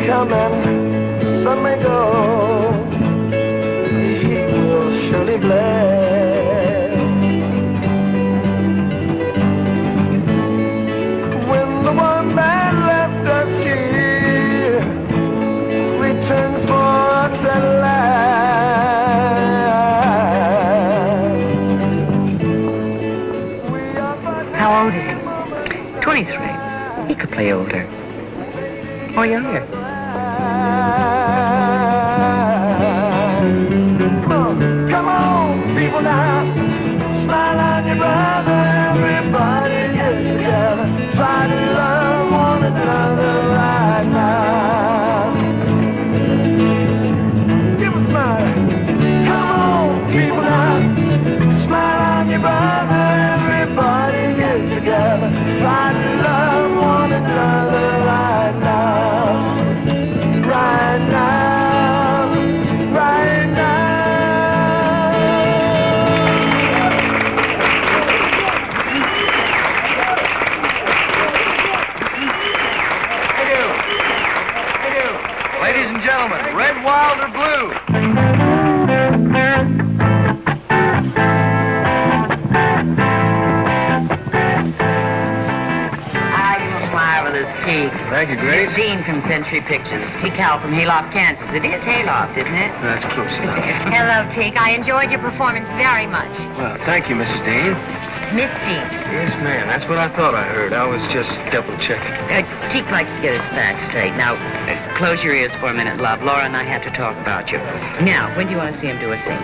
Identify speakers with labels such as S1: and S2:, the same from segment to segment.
S1: come and sun may go, he will surely bless. When the one that left us here returns for us at last.
S2: How old is he? 23. He could play older. Or younger.
S1: Come on, people now. Smile on your brother. Everybody get together. Try to love one another right now. Give a smile. Come on, people now. Smile on your brother. Everybody get together. Try to love one another right now. Right now. Right now.
S3: Ladies and gentlemen, red, wild, or blue?
S2: Teak.
S3: Thank you, Grace.
S2: Dean from Century Pictures. Teak Howell from Hayloft, Kansas. It is Hayloft, isn't it?
S3: That's close enough.
S4: Hello, Teak. I enjoyed your performance very much.
S3: Well, thank you, Mrs. Dean.
S4: Miss Dean.
S3: Yes, ma'am. That's what I thought I heard. I was just double-checking.
S2: Teak likes to get his facts straight. Now, close your ears for a minute, love. Laura and I have to talk about you. Now, when do you want to see him do a scene?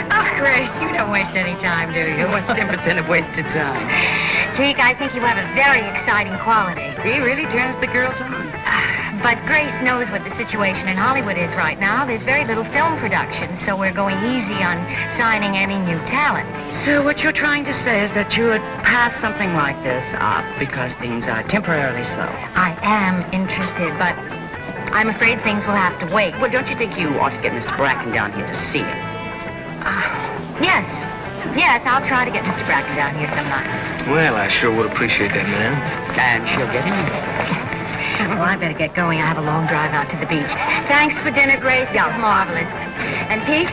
S4: Oh, Grace, you don't waste any time, do you?
S2: What's the difference in a wasted time?
S4: Teak, I think you have a very exciting quality.
S2: He really turns the girls on.
S4: But Grace knows what the situation in Hollywood is right now. There's very little film production, so we're going easy on signing any new talent.
S2: So what you're trying to say is that you would pass something like this up because things are temporarily slow.
S4: I am interested, but I'm afraid things will have to wait.
S2: Well, don't you think you ought to get Mr. Bracken down here to see it?
S4: Yes. Yes, I'll try to get Mr. Bracken down here some night.
S3: Well, I sure would appreciate that, ma'am.
S2: And she'll get him.
S4: Well, I better get going. I have a long drive out to the beach. Thanks for dinner, Grace. It was marvelous. And Teak,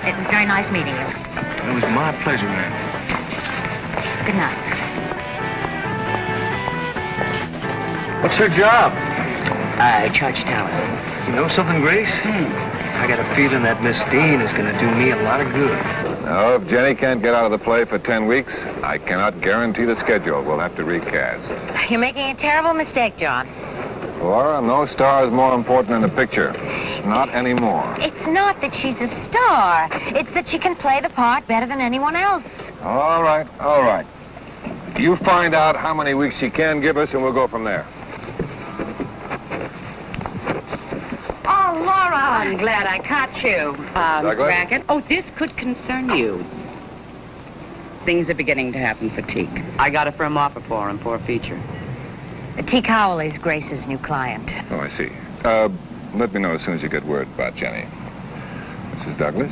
S4: it was very nice meeting you.
S3: It was my pleasure, ma'am.
S4: Good night.
S3: What's her job?
S2: I charge talent.
S3: You know something, Grace? I got a feeling that Miss Dean is going to do me a lot of good.
S5: No, if Jenny can't get out of the play for 10 weeks, I cannot guarantee the schedule. We'll have to recast.
S4: You're making a terrible mistake, John.
S5: Laura, no star is more important in the picture. Not anymore.
S4: It's not that she's a star. It's that she can play the part better than anyone else.
S5: All right, all right. You find out how many weeks she can give us, and we'll go from there.
S2: Oh, Laura, I'm glad I caught you.
S5: Douglas?
S2: Bracken. Oh, this could concern you. Things are beginning to happen for Teak. I got a firm offer for him for a feature.
S4: Teak Howell is Grace's new client.
S5: Oh, I see. Let me know as soon as you get word about Jenny. Mrs. Douglas?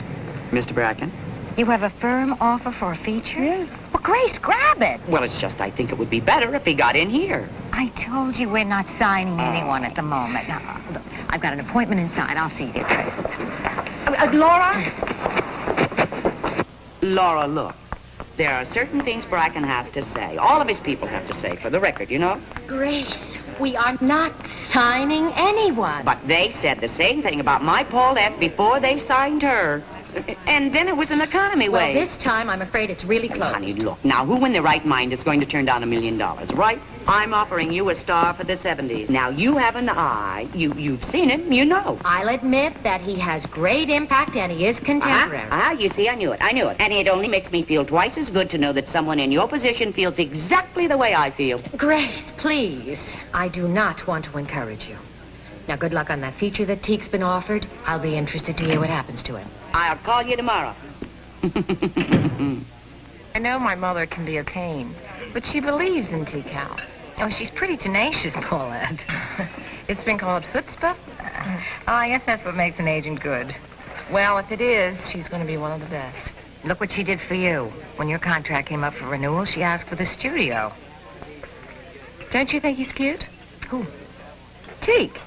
S2: Mr. Bracken?
S4: You have a firm offer for a feature?
S2: Yeah.
S4: Well, Grace, grab it.
S2: Well, it's just I think it would be better if he got in here.
S4: I told you we're not signing anyone at the moment. Now, look, I've got an appointment inside. I'll see you there, Grace.
S2: Laura? Laura, look. There are certain things Bracken has to say. All of his people have to say, for the record, you know?
S4: Grace, we are not signing anyone.
S2: But they said the same thing about my Paulette before they signed her. And then it was an economy way.
S4: Well, this time, I'm afraid it's really close.
S2: Honey, look, now who in their right mind is going to turn down $1 million, right? I'm offering you a star for the 70s. Now, you have an eye. You've seen him, you know.
S4: I'll admit that he has great impact and he is contemporary.
S2: You see, I knew it. And it only makes me feel twice as good to know that someone in your position feels exactly the way I feel.
S4: Grace, please. I do not want to encourage you. Now, good luck on that feature that Teak's been offered. I'll be interested to hear what happens to him.
S2: I'll call you tomorrow.
S6: I know my mother can be a pain, but she believes in Teak Howell. Oh, she's pretty tenacious, Paulette. It's been called chutzpah. Oh, I guess that's what makes an agent good. Well, if it is, she's going to be one of the best.
S4: Look what she did for you. When your contract came up for renewal, she asked for the studio.
S6: Don't you think he's cute?
S4: Who?
S6: Teak.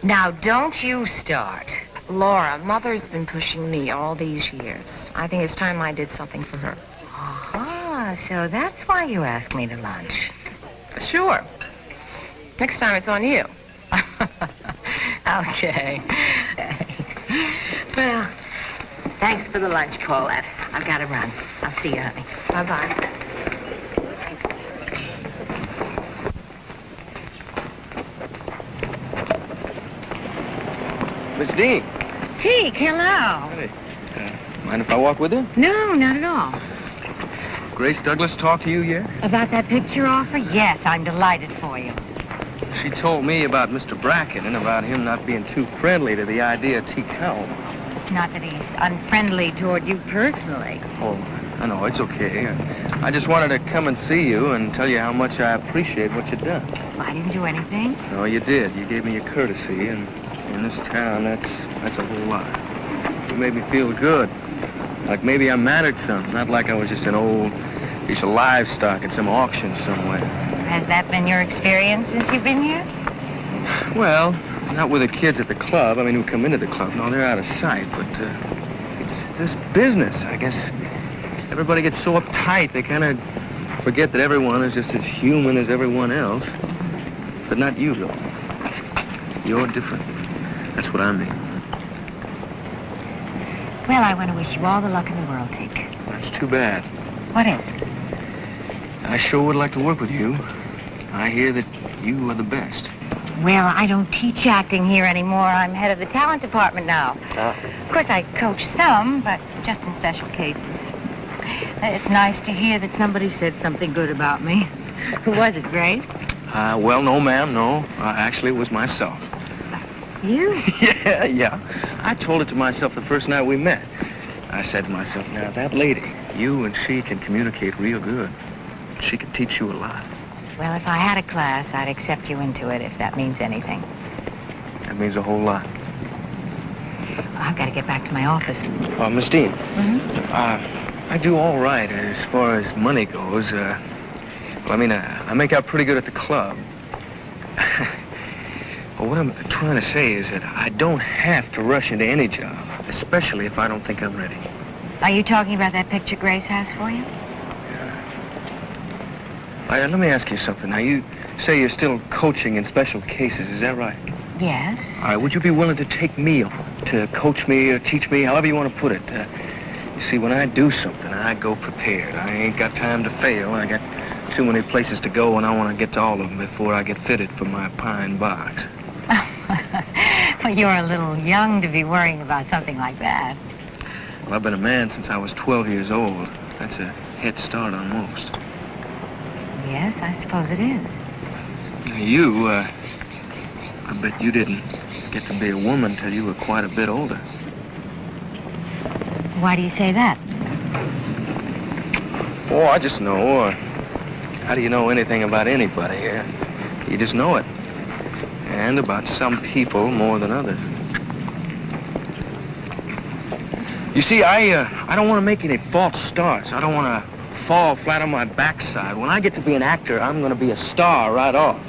S6: Now, don't you start. Laura, Mother's been pushing me all these years. I think it's time I did something for her.
S4: Ah, so that's why you asked me to lunch.
S6: Sure. Next time it's on you.
S4: Okay. Well, thanks for the lunch, Paulette. I've got to run. I'll see you, honey.
S6: Bye-bye.
S3: Miss Dean.
S4: Teak, hello.
S3: Hey, mind if I walk with you?
S4: No, not at all.
S3: Grace Douglas talked to you yet?
S4: About that picture offer? Yes, I'm delighted for you.
S3: She told me about Mr. Bracken and about him not being too friendly to the idea of Teak Howell.
S4: It's not that he's unfriendly toward you personally.
S3: Oh, I know, it's okay. I just wanted to come and see you and tell you how much I appreciate what you've done.
S4: I didn't do anything.
S3: No, you did. You gave me your courtesy, and in this town, that's a whole lot. You made me feel good. Like maybe I mattered some, not like I was just an old piece of livestock at some auction somewhere.
S4: Has that been your experience since you've been here?
S3: Well, not with the kids at the club. I mean, who come into the club. No, they're out of sight. But it's this business. I guess everybody gets so uptight, they kind of forget that everyone is just as human as everyone else. But not you, though. You're different. That's what I mean.
S4: Well, I want to wish you all the luck in the world, Teak.
S3: That's too bad.
S4: What is?
S3: I sure would like to work with you. I hear that you are the best.
S4: Well, I don't teach acting here anymore. I'm head of the talent department now. Of course, I coach some, but just in special cases. It's nice to hear that somebody said something good about me. Who was it, Grace?
S3: Well, no, ma'am, no. Actually, it was myself.
S4: You?
S3: Yeah. I told it to myself the first night we met. I said to myself, now, that lady, you and she can communicate real good. She could teach you a lot.
S4: Well, if I had a class, I'd accept you into it, if that means anything.
S3: That means a whole lot.
S4: I've got to get back to my office.
S3: Miss Dean.
S4: Mm-hmm.
S3: I do all right as far as money goes. Well, I mean, I make out pretty good at the club. But what I'm trying to say is that I don't have to rush into any job, especially if I don't think I'm ready.
S4: Are you talking about that picture Grace has for you?
S3: Let me ask you something. Now, you say you're still coaching in special cases, is that right?
S4: Yes.
S3: All right, would you be willing to take me on, to coach me or teach me, however you want to put it? You see, when I do something, I go prepared. I ain't got time to fail. I got too many places to go, and I want to get to all of them before I get fitted for my pine box.
S4: Well, you're a little young to be worrying about something like that.
S3: Well, I've been a man since I was 12 years old. That's a head start on most.
S4: Yes, I suppose it is.
S3: You, I bet you didn't get to be a woman till you were quite a bit older.
S4: Why do you say that?
S3: Oh, I just know. How do you know anything about anybody? You just know it. And about some people more than others. You see, I don't want to make any false starts. I don't want to fall flat on my backside. When I get to be an actor, I'm going to be a star right off.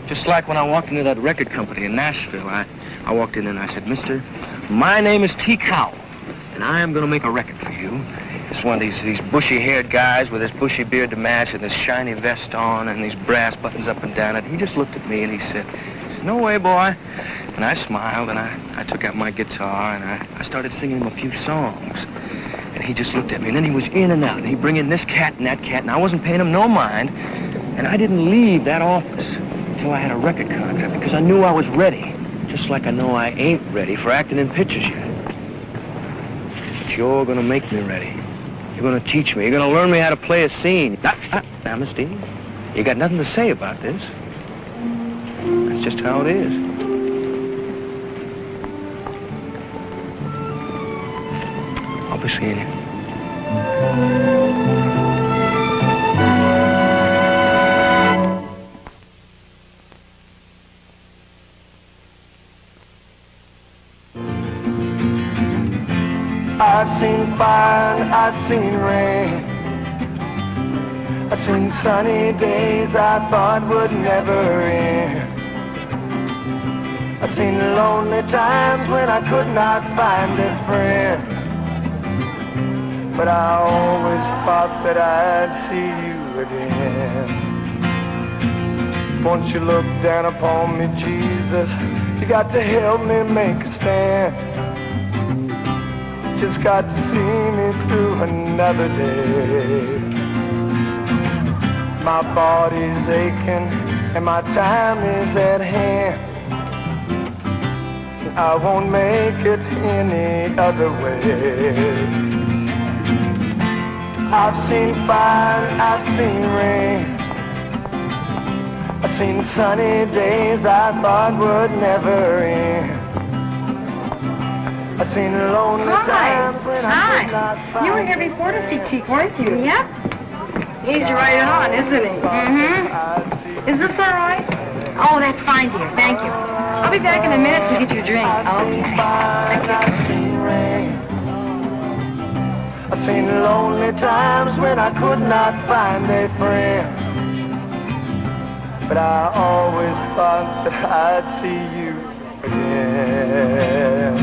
S3: Just like when I walked into that record company in Nashville. I walked in and I said, Mister, my name is Teak Howell, and I am going to make a record for you. It's one of these bushy-haired guys with his bushy beard to match and this shiny vest on and these brass buttons up and down it. He just looked at me and he said, no way, boy. And I smiled and I took out my guitar and I started singing him a few songs. And he just looked at me, and then he was in and out, and he'd bring in this cat and that cat, and I wasn't paying him no mind. And I didn't leave that office until I had a record contract, because I knew I was ready, just like I know I ain't ready for acting in pictures yet. But you're gonna make me ready. You're gonna teach me. You're gonna learn me how to play a scene. Now, Miss Dean, you got nothing to say about this. That's just how it is. I'll be seeing you.
S1: I've seen fire and I've seen rain. I've seen sunny days I thought would never end. I've seen lonely times when I could not find a friend, but I always thought that I'd see you again. Won't you look down upon me, Jesus? You got to help me make a stand. Just got to see me through another day. My body's aching and my time is at hand. I won't make it any other way. I've seen fire, I've seen rain, I've seen sunny days I thought would never end. I've seen lonely times when I could not find.
S7: You were here before to see Teak, weren't you?
S6: Yep.
S7: He's right on, isn't he?
S6: Mm-hmm.
S7: Is this all right?
S6: Oh, that's fine, dear. Thank you.
S7: I'll be back in a minute to get you a drink.
S6: Okay.
S1: I've seen rain. I've seen lonely times when I could not find a friend, but I always thought that I'd see you again.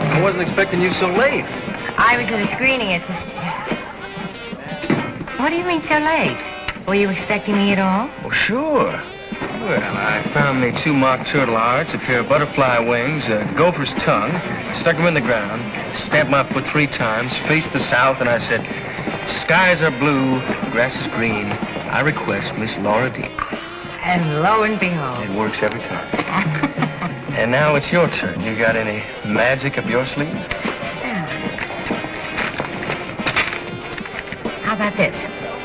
S3: I wasn't expecting you so late.
S4: I was at a screening at the... What do you mean so late? Were you expecting me at all?
S3: Oh, sure. Well, I found me 2 mock turtle hearts, a pair of butterfly wings, a gopher's tongue, stuck them in the ground, stamped my foot 3 times, faced the south, and I said, skies are blue, grass is green. I request Miss Laura D.
S4: And lo and behold.
S3: It works every time. And now it's your turn. You got any magic up your sleeve?
S4: Yeah. How about this?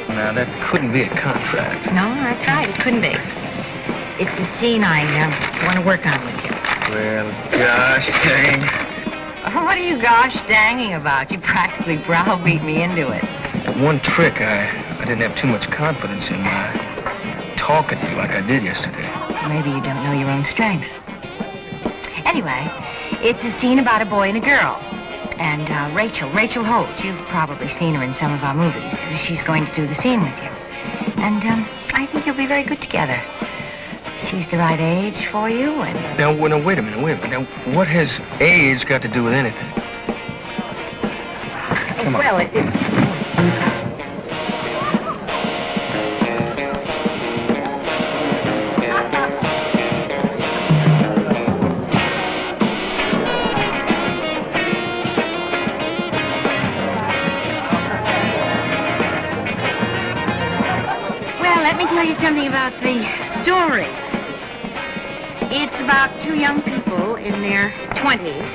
S3: Now, that couldn't be a contract.
S4: No, that's right. It couldn't be. It's the scene I want to work on with you.
S3: Well, gosh dang.
S4: Oh, what are you gosh danging about? You practically browbeat me into it.
S3: One trick I didn't have too much confidence in, talking to you like I did yesterday.
S4: Maybe you don't know your own strength. Anyway, it's a scene about a boy and a girl. And Rachel Holt, you've probably seen her in some of our movies. She's going to do the scene with you. And I think you'll be very good together. She's the right age for you, and...
S3: Now, wait a minute. Now, what has age got to do with anything? Come on.
S4: Well, let me tell you something about the story. It's about 2 young people in their 20s.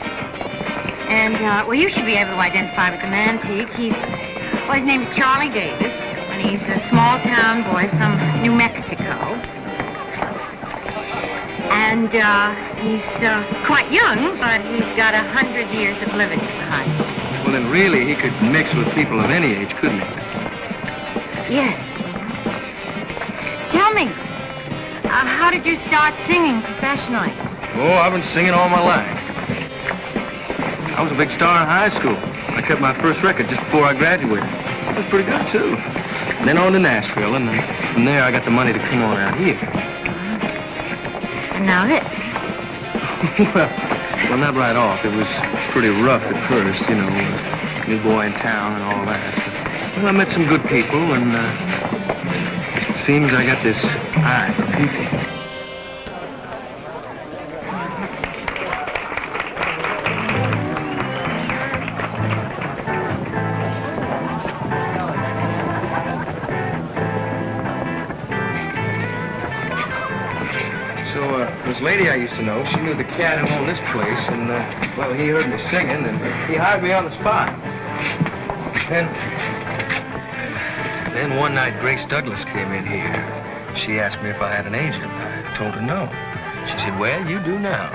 S4: And, well, you should be able to identify with the man, Teak. His name is Charlie Davis, and he's a small-town boy from New Mexico. And, he's quite young, but he's got 100 years of living behind him.
S3: Well, then really, he could mix with people of any age, couldn't he?
S4: Yes. Tell me, how did you start singing professionally?
S3: Oh, I've been singing all my life. I was a big star in high school. I cut my first record just before I graduated. It was pretty good, too. Then on to Nashville, and from there I got the money to come on out here.
S4: And now this.
S3: well, not right off. It was pretty rough at first, you know, new boy in town and all that. Well, I met some good people, and it seems I got this eye for people. This lady I used to know, she knew the cat who owned this place, and, well, he heard me singing, and he hired me on the spot. Then one night, Grace Douglas came in here. She asked me if I had an agent. I told her no. She said, well, you do now.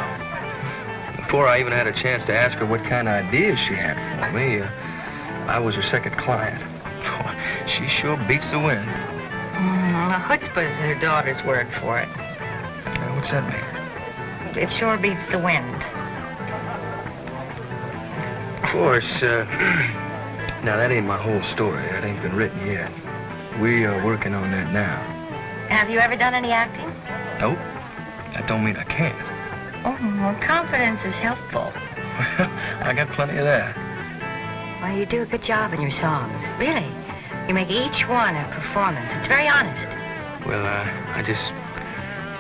S3: Before I even had a chance to ask her what kind of ideas she had for me, I was her second client. She sure beats the wind.
S6: Chutzpah is her daughter's word for it.
S3: What's that mean?
S6: It sure beats the wind.
S3: Of course, now that ain't my whole story. That ain't been written yet. We are working on that now.
S6: Have you ever done any acting?
S3: Nope. That don't mean I can't.
S6: Oh, well, confidence is helpful.
S3: I got plenty of that.
S6: Well, you do a good job in your songs. Really. You make each one a performance. It's very honest.
S3: Well, I just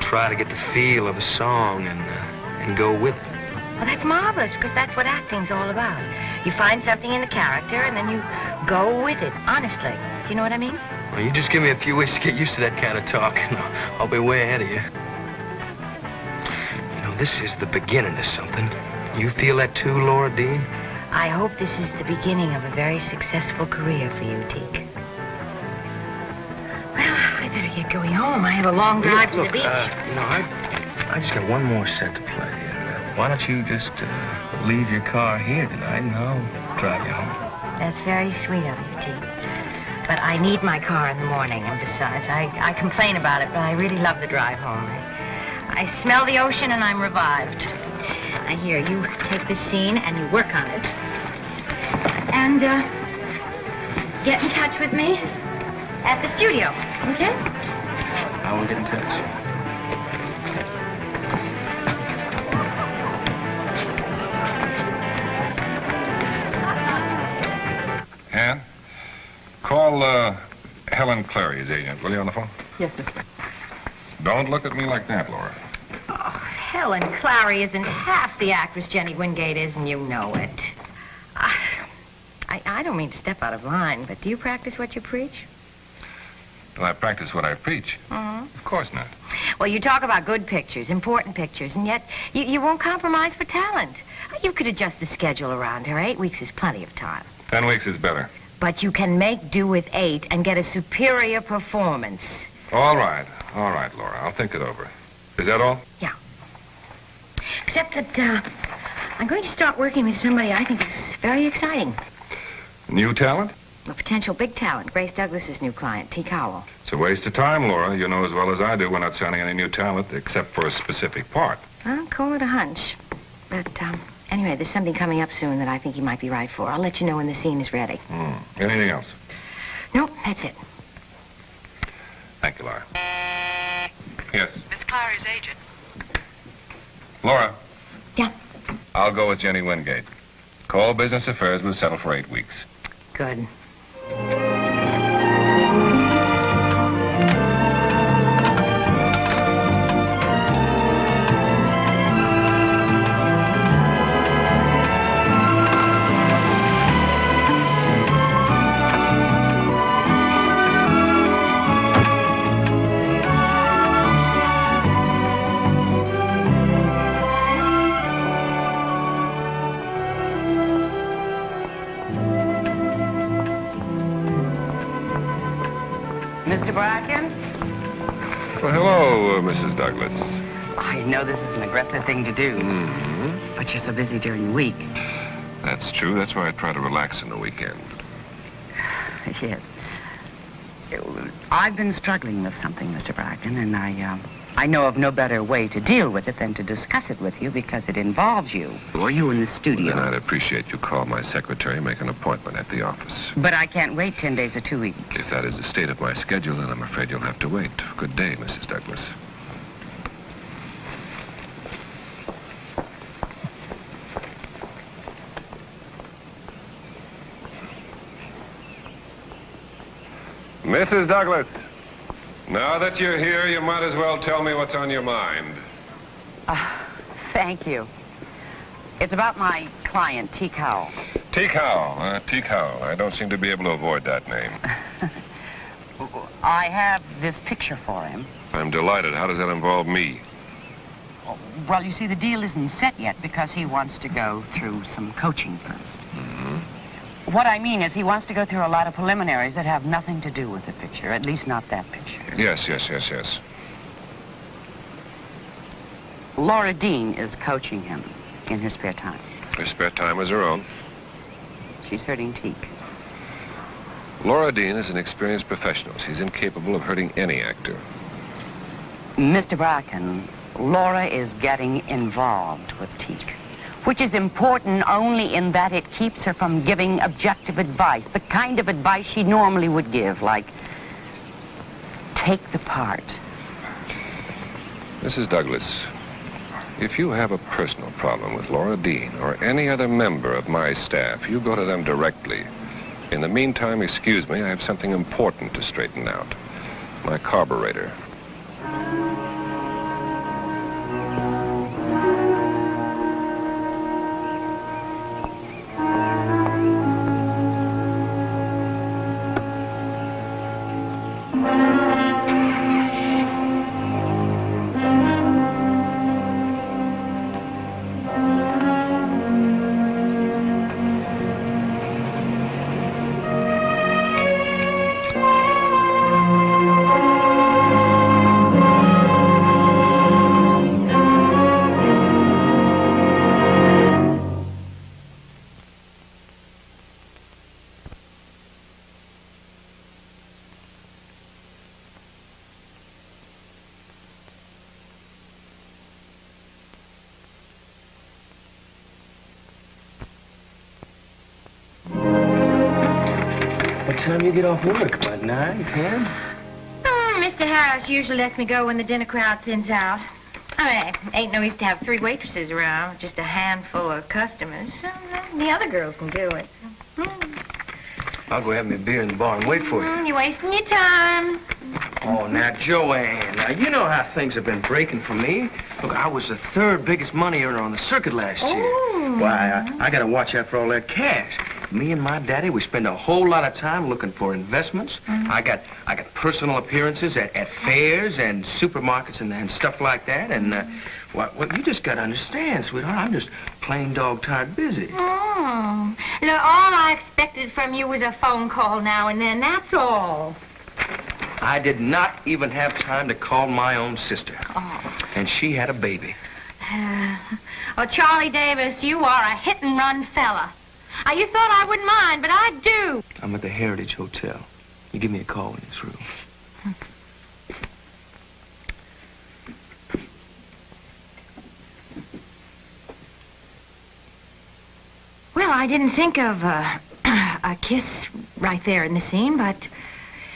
S3: try to get the feel of a song and go with it.
S6: Well, that's marvelous, because that's what acting's all about. You find something in the character, and then you go with it, honestly. Do you know what I mean?
S3: Well, you just give me a few weeks to get used to that kind of talk, and I'll be way ahead of you. You know, this is the beginning of something. You feel that too, Laura Dean?
S6: I hope this is the beginning of a very successful career for you, Teak. Well, I better get going home. I have a long drive to the beach.
S3: You know, I just got one more set to play. Why don't you just leave your car here tonight, and I'll drive you home.
S6: That's very sweet of you, Teak. But I need my car in the morning, and besides, I complain about it, but I really love the drive home. I smell the ocean, and I'm revived. Now, here, you take this scene, and you work on it. And, get in touch with me at the studio, okay?
S3: I will get in touch.
S5: Ann, call Helen Clary's agent, will you, on the phone?
S7: Yes, mister.
S5: Don't look at me like that, Laura.
S6: Oh, Helen Clary isn't half the actress Jenny Wingate is, and you know it. I don't mean to step out of line, but do you practice what you preach?
S5: Do I practice what I preach?
S6: Mm-hmm.
S5: Of course not.
S6: Well, you talk about good pictures, important pictures, and yet you won't compromise for talent. You could adjust the schedule around her. 8 weeks is plenty of time.
S5: 10 weeks is better.
S6: But you can make do with 8 and get a superior performance.
S5: All right, Laura. I'll think it over. Is that all?
S6: Yeah. Except that I'm going to start working with somebody I think is very exciting.
S5: New talent?
S6: A potential big talent. Grace Douglas's new client, T. Cowell.
S5: It's a waste of time, Laura. You know as well as I do we're not signing any new talent except for a specific part.
S6: I'll call it a hunch. But, anyway, there's something coming up soon that I think you might be right for. I'll let you know when the scene is ready.
S5: Anything else?
S6: Nope, that's it.
S5: Thank you, Laura. Yes.
S2: Miss Clary's agent.
S5: Laura.
S6: Yeah.
S5: I'll go with Jenny Wingate. Call business affairs. We'll settle for 8 weeks.
S6: Good.
S2: Mr. Bracken?
S5: Well, hello, Mrs. Douglas.
S2: I know this is an aggressive thing to do, but you're so busy during the week.
S5: That's true. That's why I try to relax on the weekend.
S2: Yes. I've been struggling with something, Mr. Bracken, and I know of no better way to deal with it than to discuss it with you because it involves you. Or you in the studio.
S5: Then I'd appreciate you call my secretary and make an appointment at the office.
S2: But I can't wait 10 days or 2 weeks.
S5: If that is the state of my schedule, then I'm afraid you'll have to wait. Good day, Mrs. Douglas. Mrs. Douglas, now that you're here, you might as well tell me what's on your mind.
S2: Thank you. It's about my client, T. Cowell.
S5: T. Cowell. T. Cowell. I don't seem to be able to avoid that name.
S2: I have this picture for him.
S5: I'm delighted. How does that involve me?
S2: Well, you see, the deal isn't set yet because he wants to go through some coaching first. What I mean is he wants to go through a lot of preliminaries that have nothing to do with the picture, at least not that picture.
S5: Yes.
S2: Laura Dean is coaching him in her spare time.
S5: Her spare time is her own.
S2: She's hurting Teak.
S5: Laura Dean is an experienced professional. She's incapable of hurting any actor.
S2: Mr. Bracken, Laura is getting involved with Teak, which is important only in that it keeps her from giving objective advice, the kind of advice she normally would give, like, take the part.
S5: Mrs. Douglas, if you have a personal problem with Laura Dean or any other member of my staff, you go to them directly. In the meantime, excuse me, I have something important to straighten out. My carburetor.
S3: What time you get off work? About 9, 10?
S4: Mr. Harris usually lets me go when the dinner crowd thins out. I mean, ain't no use to have 3 waitresses around, just a handful of customers. So, the other girls can do it.
S3: I'll go have me a beer in the bar and wait for you.
S4: You're wasting your time.
S3: Oh, now, Joanne, now, you know how things have been breaking for me. Look, I was the 3rd biggest money earner on the circuit last year. Why, I got to watch out for all that cash. Me and my daddy, we spend a whole lot of time looking for investments. I got personal appearances at fairs and supermarkets and stuff like that. And, well, you just got to understand, sweetheart, I'm just plain dog-tired busy.
S4: Oh. Look, all I expected from you was a phone call now and then, that's all.
S3: I did not even have time to call my own sister.
S4: Oh.
S3: And she had a baby.
S4: Oh, Charlie Davis, you are a hit-and-run fella. You thought I wouldn't mind, but I do.
S3: I'm at the Heritage Hotel. You give me a call when you're through.
S4: Well, I didn't think of a kiss right there in the scene, but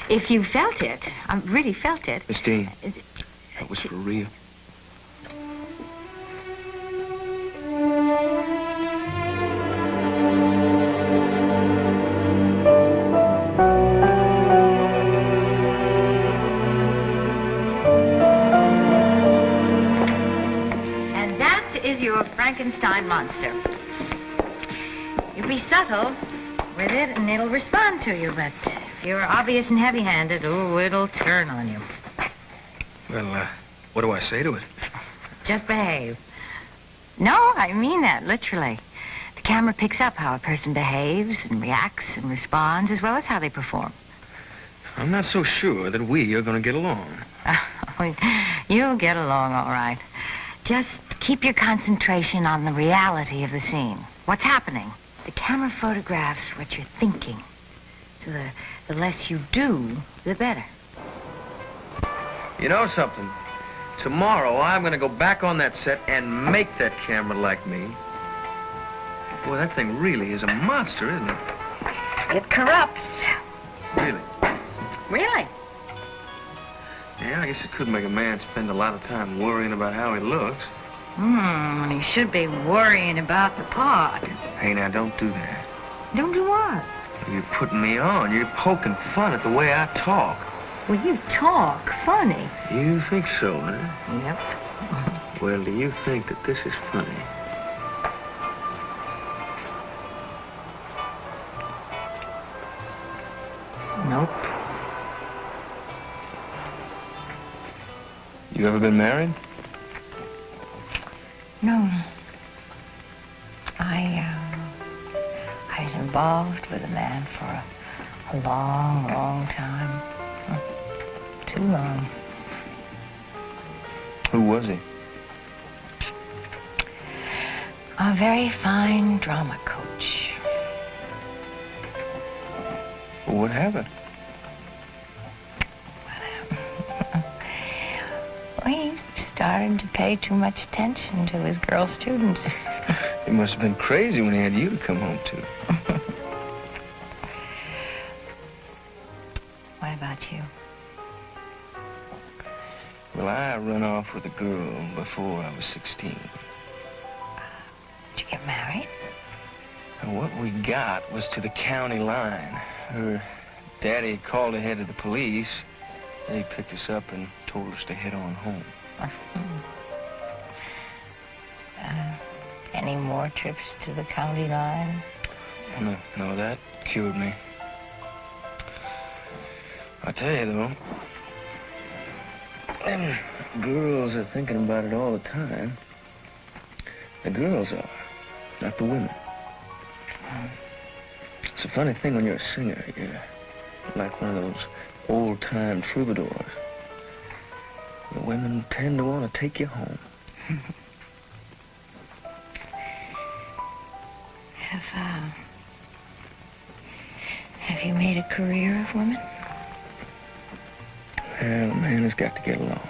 S4: if you felt it, I really felt it.
S3: Miss Dean, that was for real.
S4: Your Frankenstein monster. You be subtle with it and it'll respond to you, but if you're obvious and heavy-handed, oh, it'll turn on you.
S3: Well, what do I say to it?
S4: Just behave. No, I mean that, literally. The camera picks up how a person behaves and reacts and responds, as well as how they perform.
S3: I'm not so sure that we are going to get along.
S4: You'll get along all right. Just keep your concentration on the reality of the scene. What's happening? The camera photographs what you're thinking. So the less you do, the better.
S3: You know something? Tomorrow, I'm going to go back on that set and make that camera like me. Boy, that thing really is a monster, isn't it?
S4: It corrupts.
S3: Really?
S4: Really?
S3: Yeah, I guess it could make a man spend a lot of time worrying about how he looks.
S4: When he should be worrying about the part.
S3: Hey, now, don't do that.
S4: Don't do what?
S3: You're putting me on. You're poking fun at the way I talk.
S4: Well, you talk funny.
S3: You think so, huh?
S4: Yep.
S3: Well, do you think that this is funny?
S4: Nope.
S3: You ever been married?
S4: No. I was involved with a man for a long, long time. Too long.
S3: Who was he?
S4: A very fine drama coach.
S3: Well, what happened?
S6: Well, he started to pay too much attention to his girl students.
S3: He must have been crazy when he had you to come home to.
S6: What about you?
S3: Well, I run off with a girl before I was 16.
S6: Did you get married?
S3: And what we got was to the county line. Her daddy called ahead of the police. They picked us up and told us to head on home.
S6: Any more trips to the county line?
S3: No, that cured me. I tell you, though, them girls are thinking about it all the time. The girls are, not the women. It's a funny thing when you're a singer. You're like one of those old-time troubadours. The women tend to want to take you home.
S6: Have you made a career of women?
S3: Well, a man has got to get along.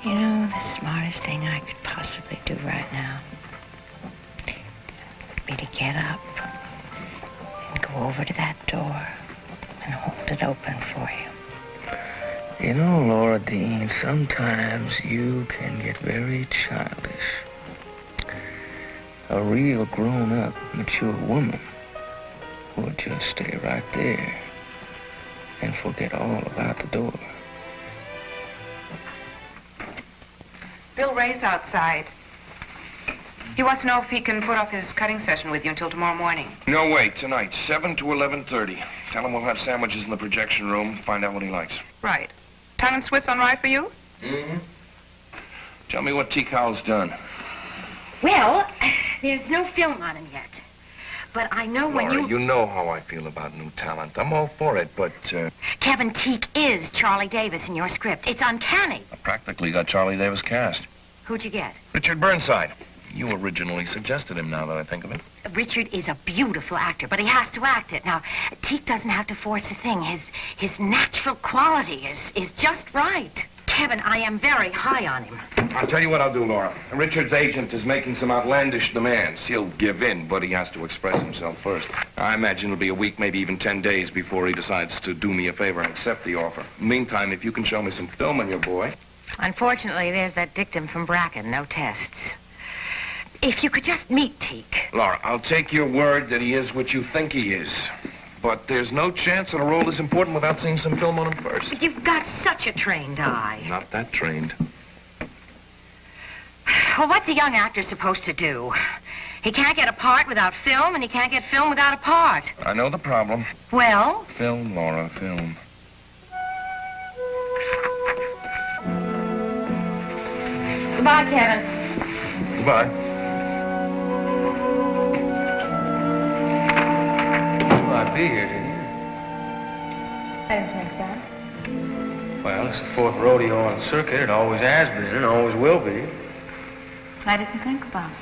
S6: You know, the smartest thing I could possibly do right now would be to get up and go over to that door and hold it open for you.
S3: You know, Laura Dean, sometimes you can get very childish. A real grown-up, mature woman would just stay right there and forget all about the door.
S8: Bill Ray's outside. He wants to know if he can put off his cutting session with you until tomorrow morning.
S5: No, wait, tonight, 7 to 11:30. Tell him we'll have sandwiches in the projection room. Find out what he likes.
S8: Right. Tongue and Swiss on rye for you?
S5: Mm-hmm. Tell me what T. Cowell's done.
S4: Well, there's no film on him yet. But I know when
S5: Laura, you know how I feel about new talent. I'm all for it, but,
S4: Kevin Teague is Charlie Davis in your script. It's uncanny.
S5: I practically got Charlie Davis cast.
S4: Who'd you get?
S5: Richard Burnside. You originally suggested him, now that I think of it.
S4: Richard is a beautiful actor, but he has to act it. Now, Teague doesn't have to force a thing. His natural quality is just right. Kevin, I am very high on him.
S5: I'll tell you what I'll do, Laura. Richard's agent is making some outlandish demands. He'll give in, but he has to express himself first. I imagine it'll be a week, maybe even 10 days before he decides to do me a favor and accept the offer. Meantime, if you can show me some film on your boy.
S4: Unfortunately, there's that dictum from Bracken, no tests. If you could just meet Teague.
S5: Laura, I'll take your word that he is what you think he is. But there's no chance that a role is important without seeing some film on him first.
S4: You've got such a trained eye.
S5: Not that trained.
S4: Well, what's a young actor supposed to do? He can't get a part without film, and he can't get film without a part.
S5: I know the problem.
S4: Well?
S5: Film, Laura, film.
S4: Goodbye, Kevin.
S5: Goodbye.
S3: I'd be here, didn't you?
S6: I didn't think that.
S3: Well, it's the fourth rodeo on the circuit. It always has been and always will be.
S6: I didn't think about it.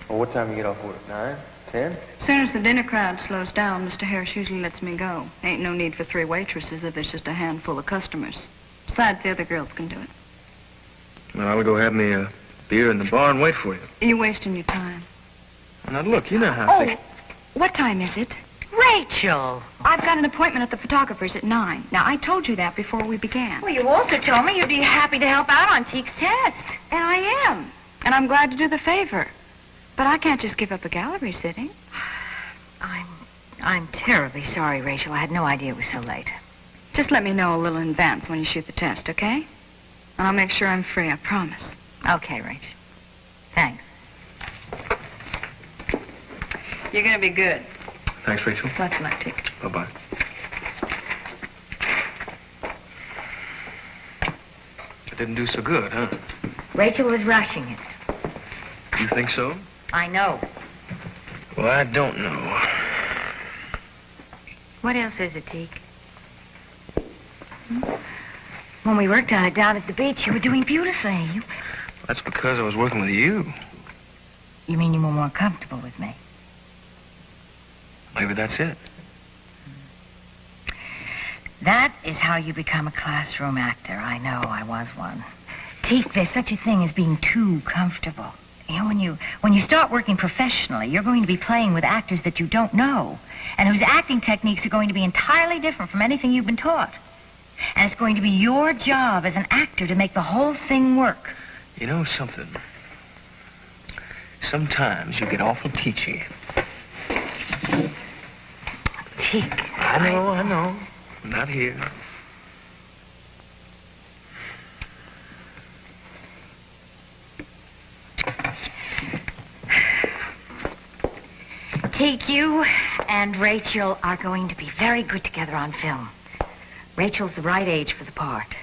S3: Well, what time you get off work? 9? 10?
S7: As soon as the dinner crowd slows down, Mr. Harris usually lets me go. Ain't no need for 3 waitresses if there's just a handful of customers. Besides, the other girls can do it.
S3: Well, I'll go have me a beer in the bar and wait for you.
S7: You're wasting your time.
S3: Now, look, you know how things...
S7: What time is it?
S4: Rachel!
S7: I've got an appointment at the photographer's at 9. Now, I told you that before we began.
S4: Well, you also told me you'd be happy to help out on Teague's test.
S7: And I am. And I'm glad to do the favor. But I can't just give up a gallery sitting.
S4: I'm terribly sorry, Rachel. I had no idea it was so late.
S7: Just let me know a little in advance when you shoot the test, okay? And I'll make sure I'm free, I promise.
S4: Okay, Rachel. Thanks.
S7: You're gonna be good.
S3: Thanks, Rachel.
S7: Lots of luck, Teague.
S3: Bye-bye. It didn't do so good, huh?
S4: Rachel was rushing it.
S3: You think so?
S4: I know.
S3: Well, I don't know.
S4: What else is it, Teague? When we worked on it down at the beach, you were doing beautifully.
S3: That's because I was working with you.
S4: You mean you were more comfortable with me?
S3: Maybe that's it.
S4: That is how you become a classroom actor. I know, I was one. Teak, there's such a thing as being too comfortable. You know, when you start working professionally, you're going to be playing with actors that you don't know, and whose acting techniques are going to be entirely different from anything you've been taught. And it's going to be your job as an actor to make the whole thing work.
S3: You know something? Sometimes you get awful teachy.
S4: Teak.
S3: I know. Not here.
S4: Teak, you and Rachel are going to be very good together on film. Rachel's the right age for the part.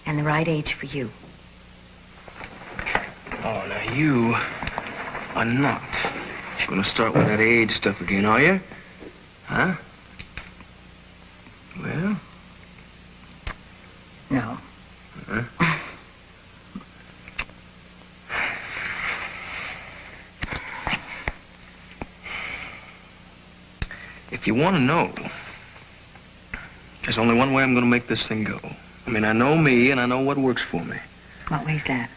S4: And the right age for you.
S3: Oh, now you are not going to start with that age stuff again, are you? Huh? Well?
S4: No.
S3: Huh? If you want to know, there's only one way I'm going to make this thing go. I mean, I know me, and I know what works for me.
S4: What way's that?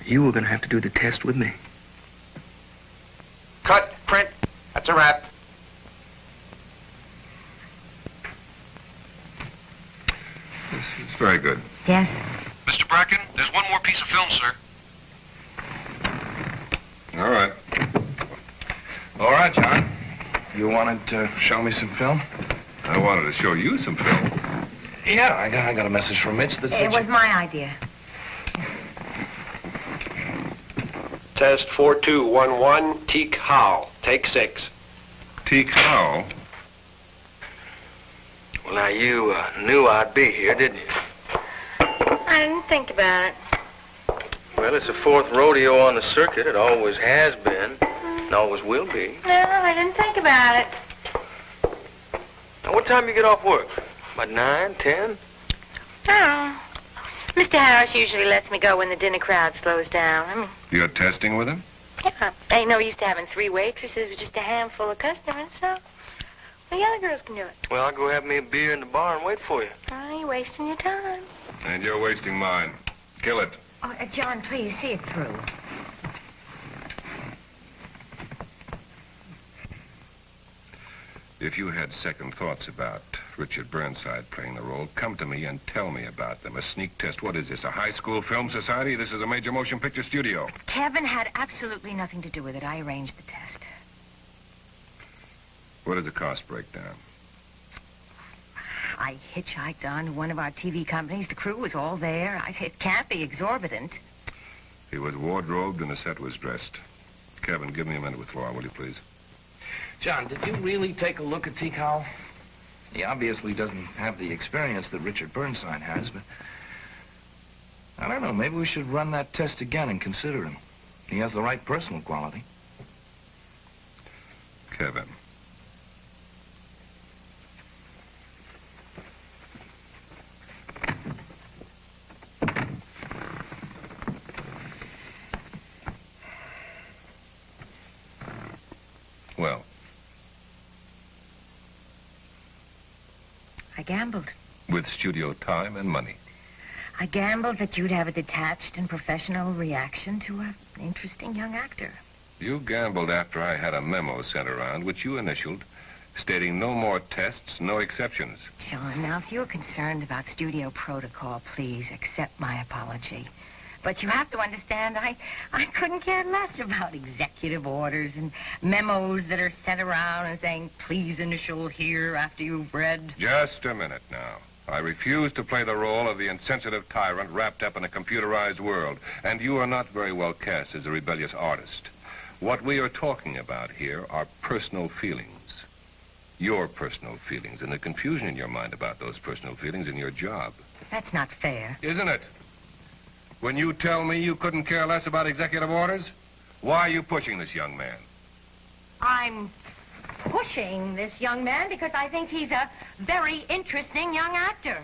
S3: You were going to have to do the test with me.
S9: Cut, print. That's a wrap.
S5: It's very good.
S4: Yes?
S10: Mr. Bracken, there's one more piece of film, sir.
S5: All right.
S10: All right, John. You wanted to show me some film?
S5: I wanted to show you some film.
S10: Yeah, I got a message from Mitch that said
S4: It was my idea.
S9: Test 4211, Teak Howell. Take 6.
S5: Teak Howell?
S3: Well, now, you knew I'd be here, didn't you?
S4: I didn't think about it.
S3: Well, it's the 4th rodeo on the circuit. It always has been, and always will be.
S4: No, I didn't think about it.
S3: Now, what time you get off work? About 9, 10?
S4: Oh. Mr. Harris usually lets me go when the dinner crowd slows down. I mean,
S5: You're testing with him?
S4: yeah, ain't no use to having 3 waitresses with just a handful of customers, so the other girls can do it.
S3: Well, I'll go have me a beer in the bar and wait for you.
S4: Oh, you're wasting your time.
S5: And you're wasting mine. Kill it.
S4: Oh, John, please, see it through.
S5: If you had second thoughts about Richard Burnside playing the role, come to me and tell me about them. A sneak test. What is this, a high school film society? This is a major motion picture studio.
S4: Kevin had absolutely nothing to do with it. I arranged the test.
S5: What does the cost break down?
S4: I hitchhiked on to one of our TV companies. The crew was all there. It can't be exorbitant.
S5: He was wardrobed and the set was dressed. Kevin, give me a minute with Laura, will you please?
S10: John, did you really take a look at Teak Howell? He obviously doesn't have the experience that Richard Burnside has, but I don't know, maybe we should run that test again and consider him. He has the right personal quality.
S5: Kevin. Well.
S4: I gambled.
S5: With studio time and money.
S4: I gambled that you'd have a detached and professional reaction to an interesting young actor.
S5: You gambled after I had a memo sent around, which you initialed, stating no more tests, no exceptions.
S4: John, now, if you're concerned about studio protocol, please accept my apology. But you have to understand, I couldn't care less about executive orders and memos that are sent around and saying, please initial here after you've read.
S5: Just a minute now. I refuse to play the role of the insensitive tyrant wrapped up in a computerized world, and you are not very well cast as a rebellious artist. What we are talking about here are personal feelings. Your personal feelings, and the confusion in your mind about those personal feelings in your job.
S4: That's not fair.
S5: Isn't it? When you tell me you couldn't care less about executive orders, why are you pushing this young man?
S4: I'm pushing this young man because I think he's a very interesting young actor.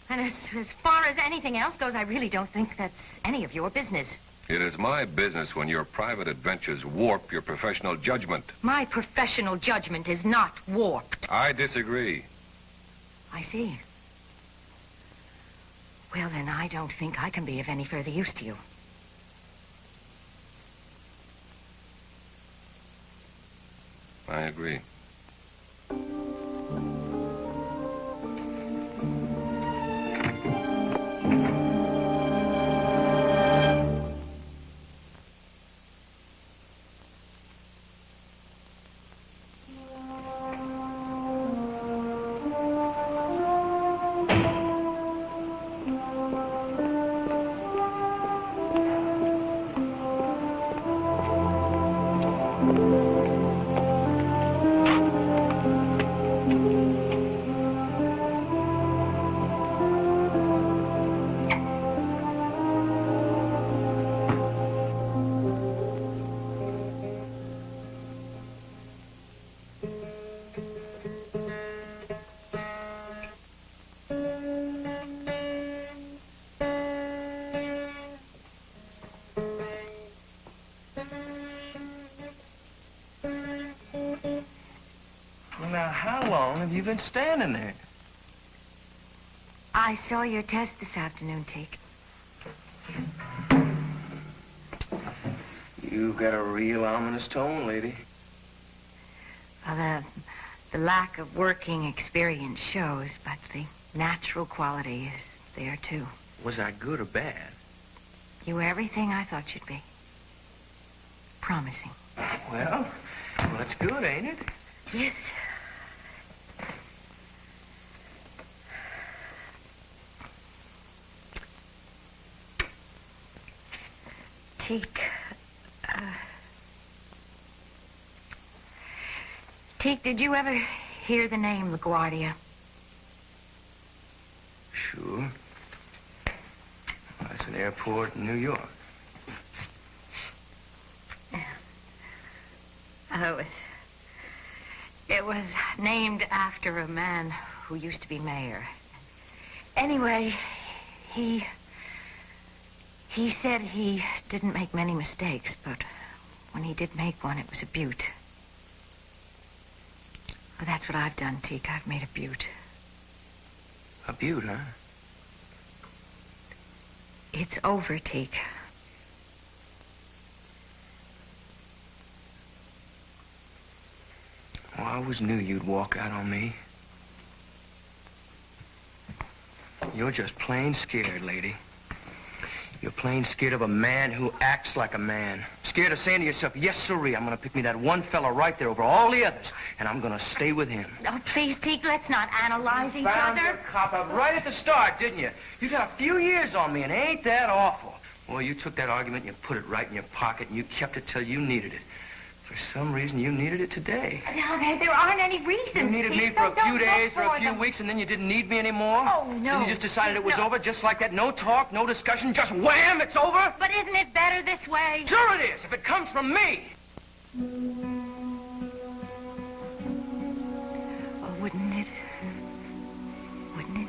S4: And as far as anything else goes, I really don't think that's any of your business.
S5: It is my business when your private adventures warp your professional judgment.
S4: My professional judgment is not warped.
S5: I disagree.
S4: I see. Well, then I don't think I can be of any further use to you.
S5: I agree.
S3: Now, how long have you been standing there?
S4: I saw your test this afternoon, Teak.
S3: You've got a real ominous tone, lady.
S4: Well, the lack of working experience shows, but the natural quality is there, too.
S3: Was I good or bad?
S4: You were everything I thought you'd be. Promising.
S3: Well, that's good, ain't it?
S4: Yes. Teak, Teak, did you ever hear the name LaGuardia?
S3: Sure. That's an airport in New York.
S4: Oh, it was named after a man who used to be mayor. Anyway, he said he didn't make many mistakes, but when he did make one, it was a beaut. Well, that's what I've done, Teak. I've made a beaut.
S3: A beaut, huh?
S4: It's over, Teak.
S3: Oh, I always knew you'd walk out on me. You're just plain scared, lady. You're plain scared of a man who acts like a man. Scared of saying to yourself, yes, sirree, I'm going to pick me that one fella right there over all the others, and I'm going to stay with him.
S4: Oh, please, Teak, let's not analyze each
S3: Found
S4: other.
S3: your cop out right at the start, didn't you? You got a few years on me, and ain't that awful? Well, you took that argument and you put it right in your pocket, and you kept it till you needed it. For some reason, you needed it today.
S4: No, there aren't any reasons.
S3: You needed me
S4: Teak,
S3: for a
S4: don't
S3: few
S4: look
S3: days, for a
S4: for
S3: few
S4: them.
S3: weeks, and then you didn't need me anymore?
S4: Oh, no.
S3: Then you just decided it was
S4: No.
S3: over, just like that? No talk, no discussion, just wham, it's over?
S4: But isn't it better this way?
S3: Sure it is, if it comes from me.
S4: Well, wouldn't it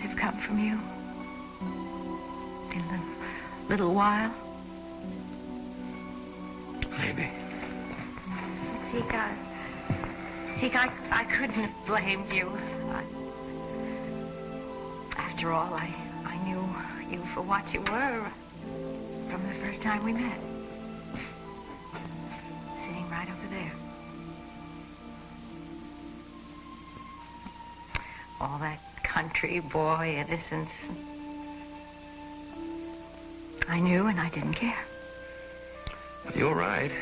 S4: have come from you? In a little while?
S3: Maybe.
S4: Teak, I couldn't have blamed you. After all, I knew you for what you were from the first time we met. Sitting right over there. All that country boy innocence. I knew and I didn't care.
S3: You're right.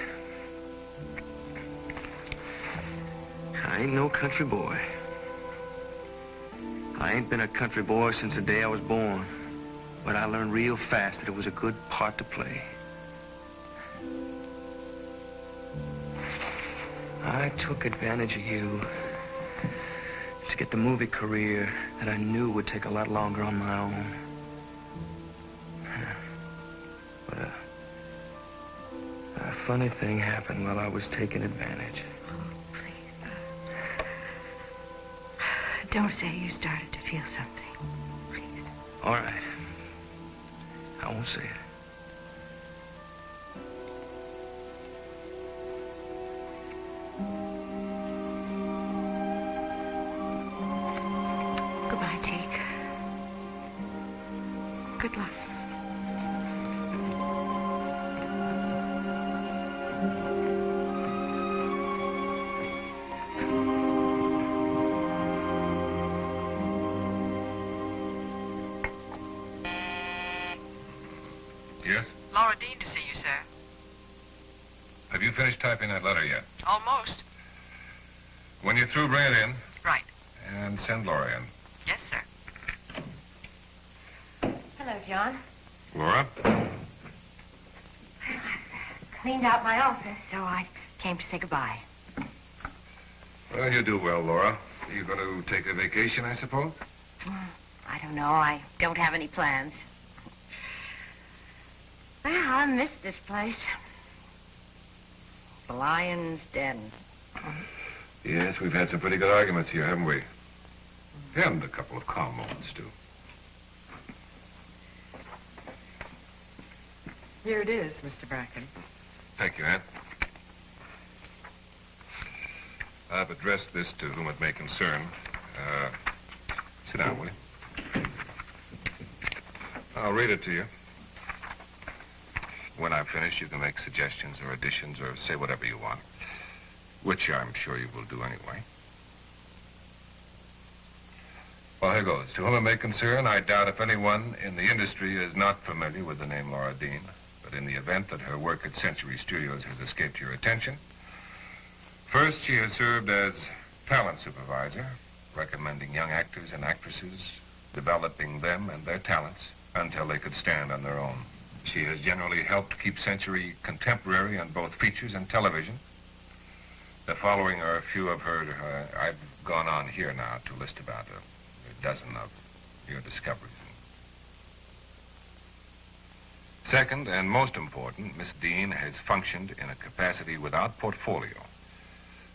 S3: I ain't no country boy. I ain't been a country boy since the day I was born. But I learned real fast that it was a good part to play. I took advantage of you to get the movie career that I knew would take a lot longer on my own. But a funny thing happened while I was taking advantage.
S4: Don't say you started to feel something, please.
S3: All right. I won't say it.
S6: Teak. Good luck.
S5: Yes?
S11: Laura Dean to see you, sir.
S5: Have you finished typing that letter yet?
S11: Almost.
S5: When you're through, bring it in.
S11: Right.
S5: And send Laura in.
S11: Yes, sir.
S4: Hello, John.
S5: Laura?
S4: Cleaned out my office, so I came to say goodbye.
S5: Well, you do well, Laura. You're going to take a vacation, I suppose?
S4: I don't know. I don't have any plans. Well, I miss this place. The lion's den.
S5: Yes, we've had some pretty good arguments here, haven't we? And a couple of calm moments, too.
S11: Here it is, Mr. Bracken.
S5: Thank you, Aunt. I've addressed this to whom it may concern. Sit down, will you? I'll read it to you. When I finish, you can make suggestions or additions or say whatever you want, which I'm sure you will do anyway. Well, here goes. To whom it may concern, I doubt if anyone in the industry is not familiar with the name Laura Dean, but in the event that her work at Century Studios has escaped your attention, first, she has served as talent supervisor, recommending young actors and actresses, developing them and their talents until they could stand on their own. She has generally helped keep Century contemporary on both features and television. The following are a few of her, I've gone on here now to list about a dozen of your discoveries. Second, and most important, Miss Dean has functioned in a capacity without portfolio,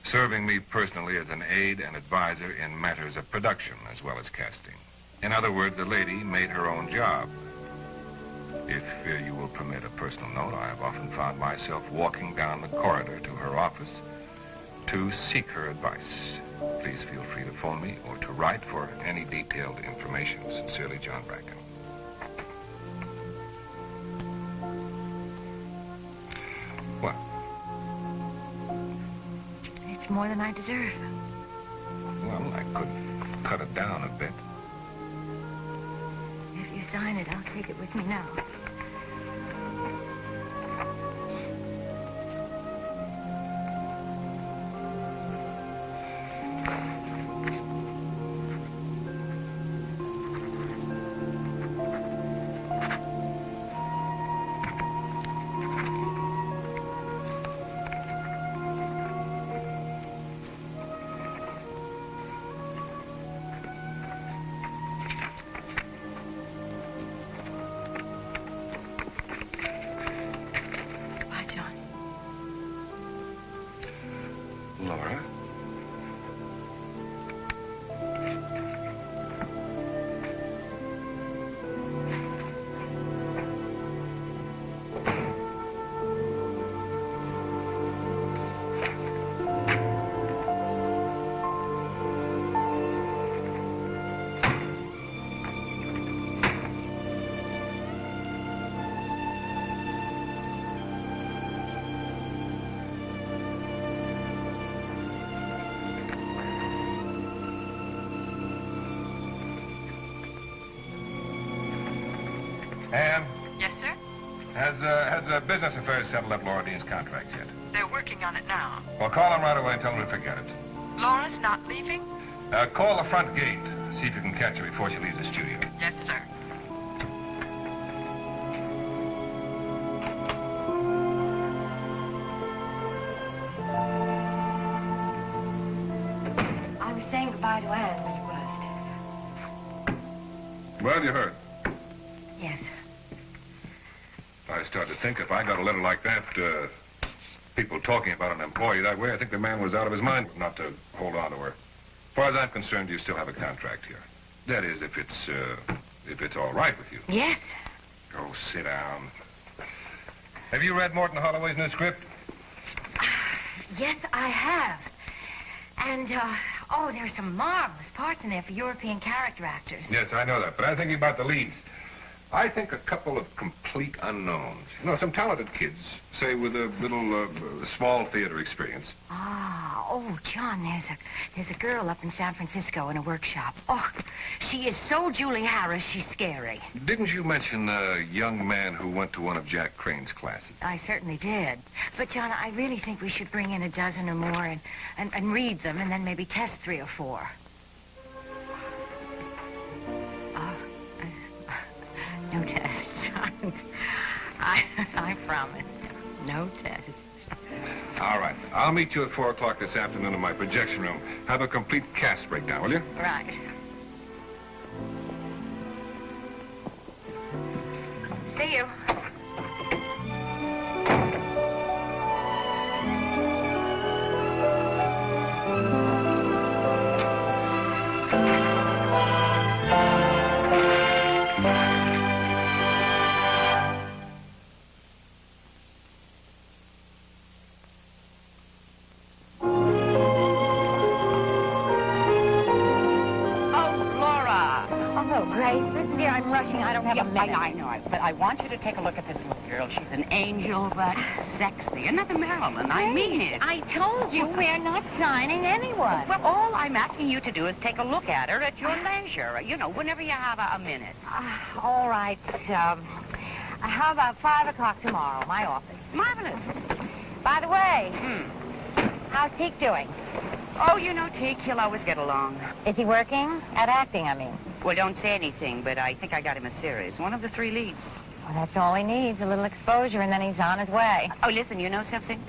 S5: serving me personally as an aide and advisor in matters of production as well as casting. In other words, the lady made her own job. If you will permit a personal note, I have often found myself walking down the corridor to her office to seek her advice. Please feel free to phone me or to write for any detailed information. Sincerely, John Bracken. What?
S4: It's more than I deserve.
S5: Well, I could cut it down a bit.
S4: If you sign it, I'll take it with me now.
S5: Laura? Anne?
S11: Yes, sir?
S5: Has business affairs settled up Laura Dean's contract yet?
S11: They're working on it now.
S5: Well, call him right away and tell him to forget it.
S11: Laura's not leaving?
S5: Call the front gate. See if you can catch her before she leaves the studio.
S11: Yes, sir.
S4: I was saying goodbye to Anne when you buzzed.
S5: Well, you heard.
S4: Yes.
S5: I started to think if I got a letter like that, people talking about an employee that way, I think the man was out of his mind not to hold on to her. As far as I'm concerned, you still have a contract here. That is, if it's all right with you.
S4: Yes.
S5: Oh, sit down. Have you read Morton Holloway's new script?
S4: Yes, I have. And Oh, there's some marvelous parts in there for European character actors.
S5: Yes, I know that, but I'm thinking about the leads. I think a couple of complete unknowns. You know, some talented kids, say with a little small theater experience.
S4: Oh, John, there's a girl up in San Francisco in a workshop. Oh, she is so Julie Harris, she's scary.
S5: Didn't you mention a young man who went to one of Jack Crane's classes?
S4: I certainly did. But, John, I really think we should bring in a dozen or more and read them and then maybe test 3 or 4. No tests. I promise. No tests.
S5: All right. I'll meet you at 4 o'clock this afternoon in my projection room. Have a complete cast breakdown, will you?
S4: Right. See you. Listen, dear, I'm rushing. I don't have a minute.
S2: I know. But I want you to take a look at this little girl. She's an angel, but sexy. Another Marilyn. I mean it.
S4: I told you we're not signing anyone.
S2: Well, all I'm asking you to do is take a look at her at your leisure. You know, whenever you have a minute.
S4: All right. How about 5 o'clock tomorrow, my office?
S2: Marvelous.
S4: By the way, how's Teak doing?
S2: Oh, you know, Teak, he'll always get along.
S4: Is he working? At acting, I mean.
S2: Well, don't say anything, but I think I got him a series. One of the 3 leads.
S4: Well, that's all he needs, a little exposure, and then he's on his way.
S2: Oh, listen, you know something?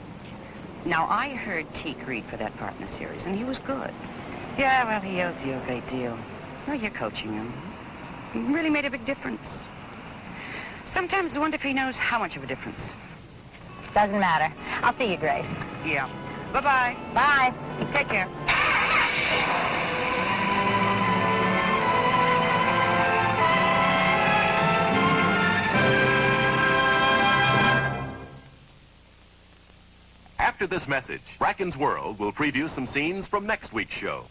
S2: Now, I heard Teak read for that part in the series, and he was good. Yeah, well, he owes you a great deal. Well, you're coaching him. It really made a big difference. Sometimes I wonder if he knows how much of a difference.
S4: Doesn't matter. I'll see you, Grace.
S2: Yeah. Bye-bye.
S4: Bye.
S2: Take care.
S12: After this message, Bracken's World will preview some scenes from next week's show.